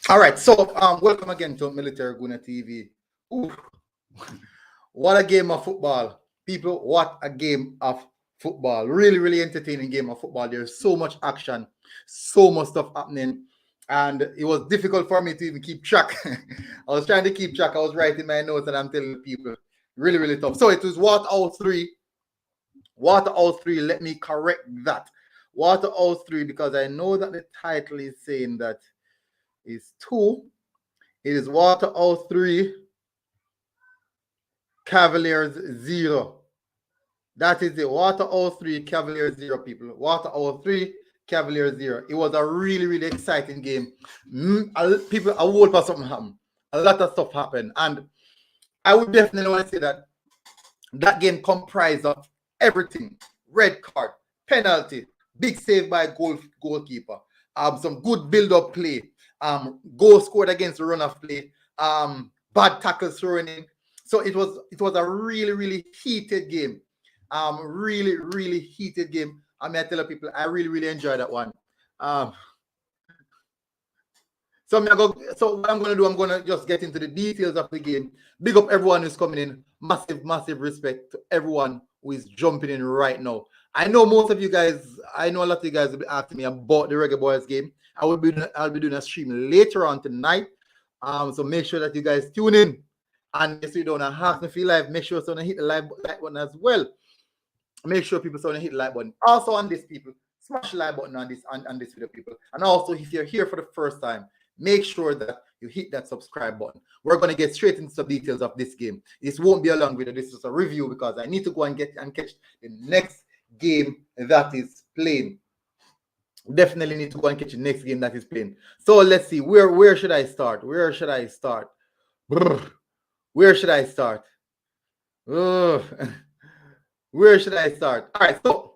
All right, so welcome again to Military Guna TV. Ooh, what a game of football, people! What a game of football! Really, really entertaining game of football. There's so much action, so much stuff happening, and it was difficult for me to even keep track. I was trying to keep track. I was writing my notes, and I'm telling people, really, really tough. So it was Waterhouse 3. Waterhouse 3. Let me correct that. Waterhouse 3, because I know that the title is saying that is 2. It is Waterhouse 3, Cavaliers 0. That is it. Waterhouse 3, Cavaliers 0, people. Waterhouse 3, Cavaliers 0. It was a really, really exciting game. People, I woke up something happened. A lot of stuff happened. And I would definitely want to say that that game comprised of everything. Red card, penalty, big save by goalkeeper, some good build-up play, goal scored against the run of play, bad tackles thrown in. So it was a really, really heated game. Really, really heated game. I mean, I tell people I really, really enjoyed that one. So what I'm gonna do, I'm gonna just get into the details of the game. Big up everyone who's coming in. Massive, massive respect to everyone who is jumping in right now. I know most of you guys, I know a lot of you guys will be asking me about the Reggae Boyz game. I'll be doing a stream later on tonight. So make sure that you guys tune in. And if you don't have to feel live, make sure someone hit the like button as well. Make sure people someone hit the like button. Also on this, people, smash the like button on this video, people. And also, if you're here for the first time, make sure that you hit that subscribe button. We're going to get straight into some details of this game. This won't be a long video. This is a review because I need to go and catch the next game that is playing. Definitely need to go and catch the next game that is playing. So let's see. Where should I start? Where should I start? Where should I start? Where should I start? All right, so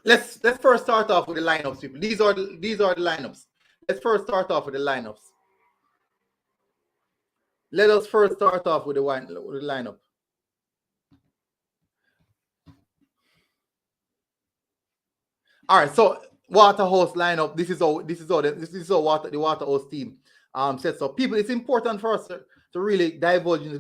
let's first start off with the lineups, people. These are the lineups. Let's first start off with the lineups. Let us first start off with the lineup. All right, so Waterhouse lineup. This is how the Waterhouse team sets up. People, it's important for us to really divulge into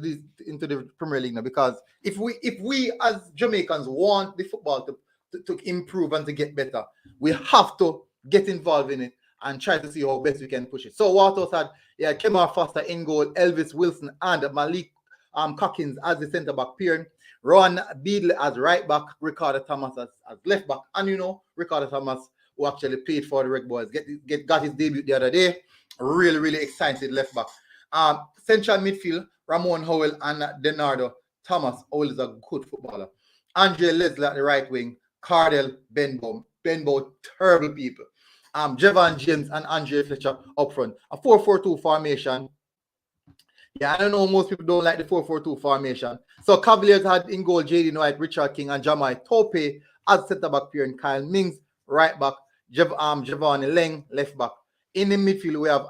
the Premier League now, because if we as Jamaicans want the football to improve and to get better, we have to get involved in it and try to see how best we can push it. So Waterhouse had Kemar Foster in goal, Elvis Wilson and Malik Cockins as the centre back pairing, Ron Beadley as right back, Ricardo Thomas as left back, and Ricardo Thomas, who actually played for the Reggae Boyz, got his debut the other day. Really, really excited left back. Central midfield, Ramon Howell and Denardo Thomas. Howell is a good footballer. Andre Leslie at the right wing, Cardell Benbow, terrible people. Javon James and Andre Fletcher up front. A 4-4-2 formation. Yeah, I don't know, most people don't like the 4-4-2 formation. So Cavaliers had in goal Jaden White, Richard King, and Jamai Tope as centre back pair, and Kyle Mings right back, Javon Leng left back. In the midfield we have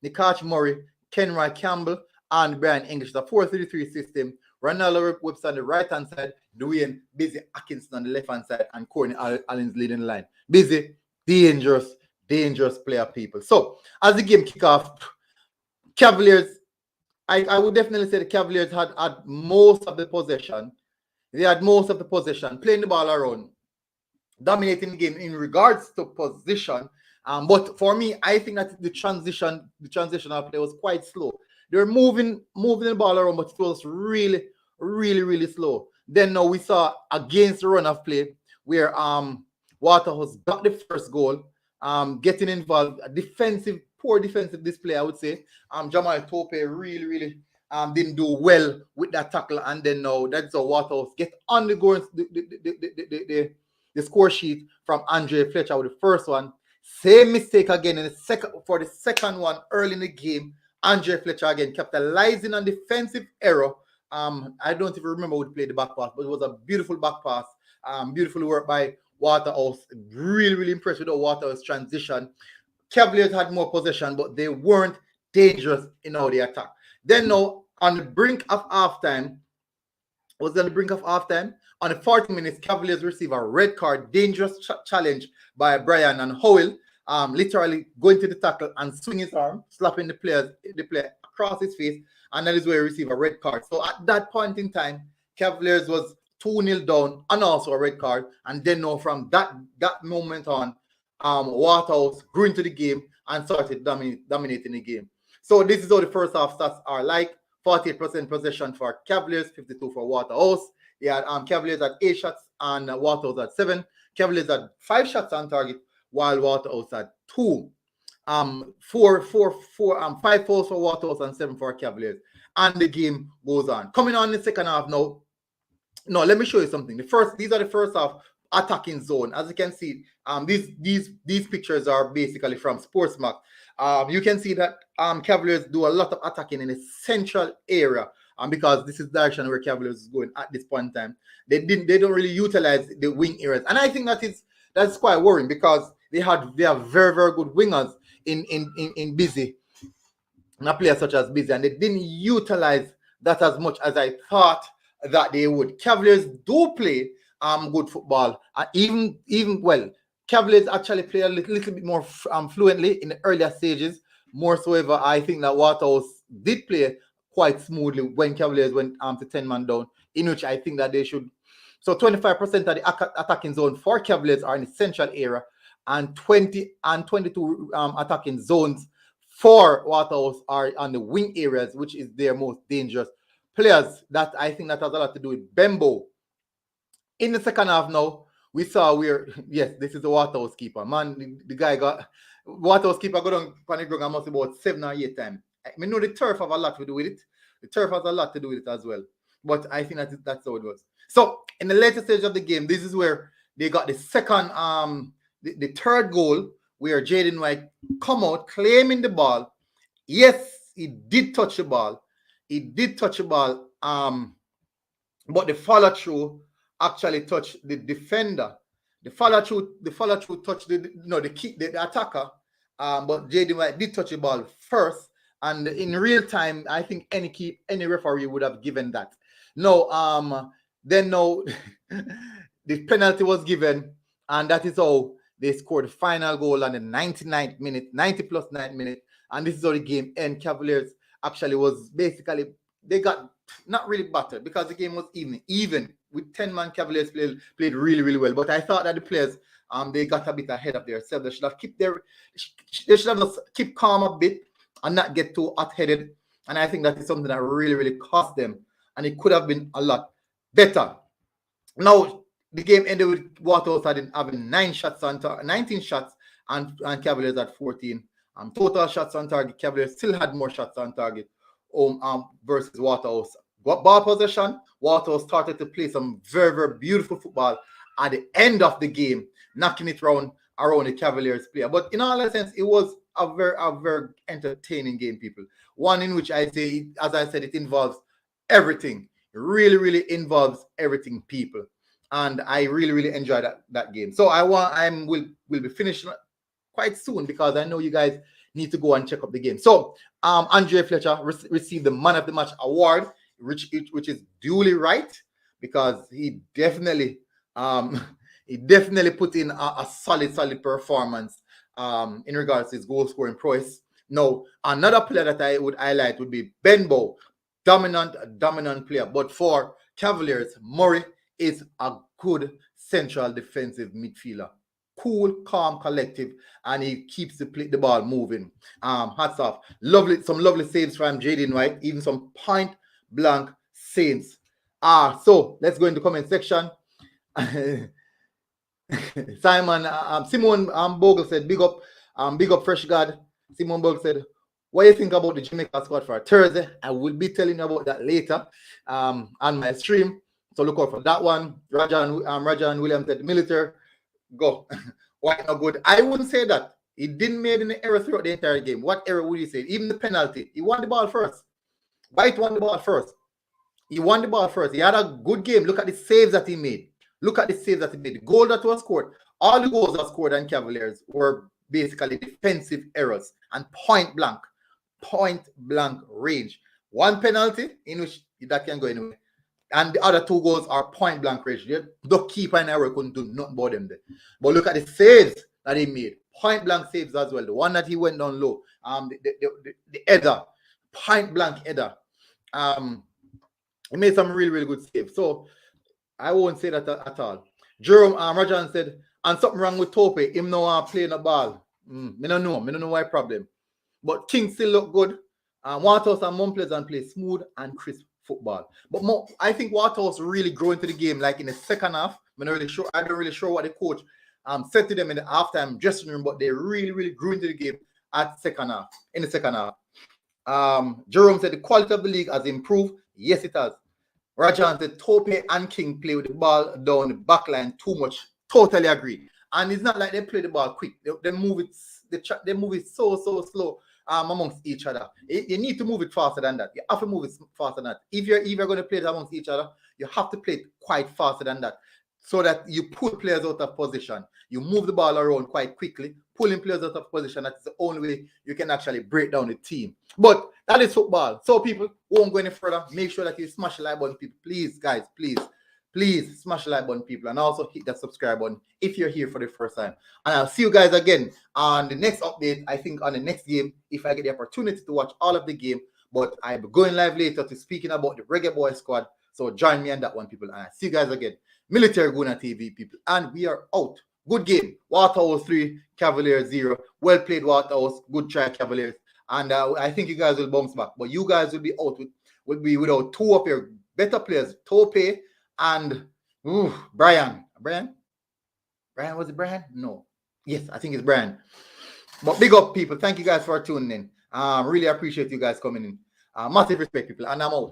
Nikachi Murray, Kenroy Campbell, and Brian English. The 4-3-3 system. Ronaldo Webster on the right hand side, Dwayne Busy Atkinson on the left hand side, and Corny Allen's leading the line. Busy, dangerous player, people. So as the game kick off, Cavaliers, I would definitely say the Cavaliers had most of the possession. They had most of the possession, playing the ball around, dominating the game in regards to position. But for me, I think that the transitional play was quite slow. They were moving the ball around, but it was really, really, really slow. Then now we saw against the run of play where Waterhouse got the first goal, getting involved, poor defensive display, I would say. Jamal Tope really, really didn't do well with that tackle, and then now that's how Waterhouse get on the goal, the score sheet from Andre Fletcher with the first one. Same mistake again in the second one early in the game. Andre Fletcher again capitalizing on defensive error. I don't even remember who played the back pass, but it was a beautiful back pass. Beautiful work by Waterhouse. Really, really impressed with the Waterhouse transition. Cavaliers had more possession, but they weren't dangerous in how they attack. Then now, on the brink of halftime, on the 40 minutes, Cavaliers receive a red card, dangerous challenge by Brian and Howell. literally going to the tackle and swing his arm, slapping the player across his face, and that is where he received a red card. So at that point in time, Cavaliers was 2-0 down and also a red card. And then now from that moment on, Waterhouse grew into the game and started dominating the game. So this is how the first half stats are like. 48% possession for Cavaliers, 52 for Waterhouse. They had Cavaliers at 8 shots and Waterhouse at 7. Cavaliers had 5 shots on target, while Waterhouse had 2. 5 fouls for Waterhouse and 7 for Cavaliers. And the game goes on. Coming on in the second half now. No, let me show you something. These are the first half attacking zone. As you can see, these pictures are basically from Sportsmax. You can see that Cavaliers do a lot of attacking in the central area, because this is the direction where Cavaliers is going at this point in time. They don't really utilize the wing areas, and I think that's quite worrying, because they have very, very good wingers in Busy, and a player such as Busy, and they didn't utilize that as much as I thought that they would. Cavaliers do play good football, even well. Cavaliers actually play a little bit more fluently in the earlier stages. More so ever, I think that Waterhouse did play quite smoothly when Cavaliers went to 10-man down, in which I think that they should. So 25% of the attacking zone for Cavaliers are in the central area, and 22 attacking zones for Waterhouse are on the wing areas, which is their most dangerous players. That I think that has a lot to do with Bembo. In the second half now, we saw this is the Waterhouse keeper. Man, the guy Waterhouse keeper got on panic ground almost about 7 or 8 times. I mean, the turf have a lot to do with it. The turf has a lot to do with it as well. But I think that's how it was. So in the later stage of the game, this is where they got the second, the third goal, where Jaden White come out claiming the ball. Yes, he did touch the ball. But the follow through actually touched the defender. The follow through touched the attacker. But Jaden White did touch the ball first. And in real time, I think any referee would have given that. No, the penalty was given, and that is how they scored the final goal on the 99th minute, 90 plus 9 minutes. And this is how the game ended. Cavaliers actually was basically, they got not really battered, because the game was even with 10-man. Cavaliers played really, really well. But I thought that the players, they got a bit ahead of themselves. They should have just keep calm a bit and not get too hot-headed. And I think that is something that really, really cost them. And it could have been a lot better. Now, the game ended with Waterhouse having 19 shots, and Cavaliers at 14. Total shots on target, Cavaliers still had more shots on target versus Waterhouse. Ball possession, Waterhouse started to play some very, very beautiful football at the end of the game, knocking it around the Cavaliers player. But in all essence, it was a very entertaining game, people. One in which I say, as I said, it involves everything. It really, really involves everything, people. And I really, really enjoyed that game. So we'll be finished quite soon, because I know you guys need to go and check up the game. So Andre Fletcher received the Man of the Match award, which is duly right, because he definitely put in a solid performance in regards to his goal scoring prowess. Now, another player that I would highlight would be Benbow, dominant player. But for Cavaliers, Murray is a good central defensive midfielder. Cool, calm, collective, and he keeps the ball moving. Hats off. Some lovely saves from Jaden White, even some point blank saves. So let's go into the comment section. Simone Bogle said, big up Fresh God. Simone Bogle said, what do you think about the Jamaica squad for Thursday? I will be telling you about that later on my stream. So look out for that one. Raja and William said, military, go. Why not good? I wouldn't say that. He didn't make any error throughout the entire game. What error would you say? Even the penalty. He won the ball first. White won the ball first. He won the ball first. He had a good game. Look at the saves that he made. The goal that was scored. All the goals that scored on Cavaliers were basically defensive errors and point blank range. One penalty in which that can go anywhere. And the other 2 goals are point blank range. The keeper and error couldn't do nothing about them there. But look at the saves that he made. point blank saves as well. The one that he went down low, the header, point blank header. He made some really, really good saves. So I won't say that at all. Jerome Rajan said, and something wrong with Tope. Him now playing the ball. Me don't know why problem. But King still look good. Waterhouse and Mount Pleasant play smooth and crisp football. But I think Waterhouse really grew into the game like in the second half. I'm not really sure. I don't really sure what the coach said to them in the halftime dressing room, but they really, really grew into the game at second half. In the second half. Jerome said the quality of the league has improved. Yes, it has. Rajan said Tope and King play with the ball down the back line too much. Totally agree. And it's not like they play the ball quick. They move it. They move it so slow amongst each other. You need to move it faster than that. You have to move it faster than that. If you're going to play it amongst each other, you have to play it quite faster than that, so that you pull players out of position. You move the ball around quite quickly, pulling players out of position. That's the only way you can actually break down the team. But that is football. So people won't go any further. Make sure that you smash the like button, people. Please, guys, please smash the like button, people, and also hit that subscribe button if you're here for the first time. And I'll see you guys again on the next update. I think on the next game, if I get the opportunity to watch all of the game. But I'll be going live later to speaking about the Reggae Boyz squad. So join me on that one, people. And I'll see you guys again. Military Guna TV, people. And we are out. Good game. Waterhouse 3, Cavalier 0. Well played, Waterhouse. Good try, Cavaliers. And I think you guys will bounce back. But you guys will be out without two of your better players, Tope and Brian. Brian, was it Brian? No. Yes, I think it's Brian. But big up, people. Thank you guys for tuning in. Really appreciate you guys coming in. Massive respect, people. And I'm out.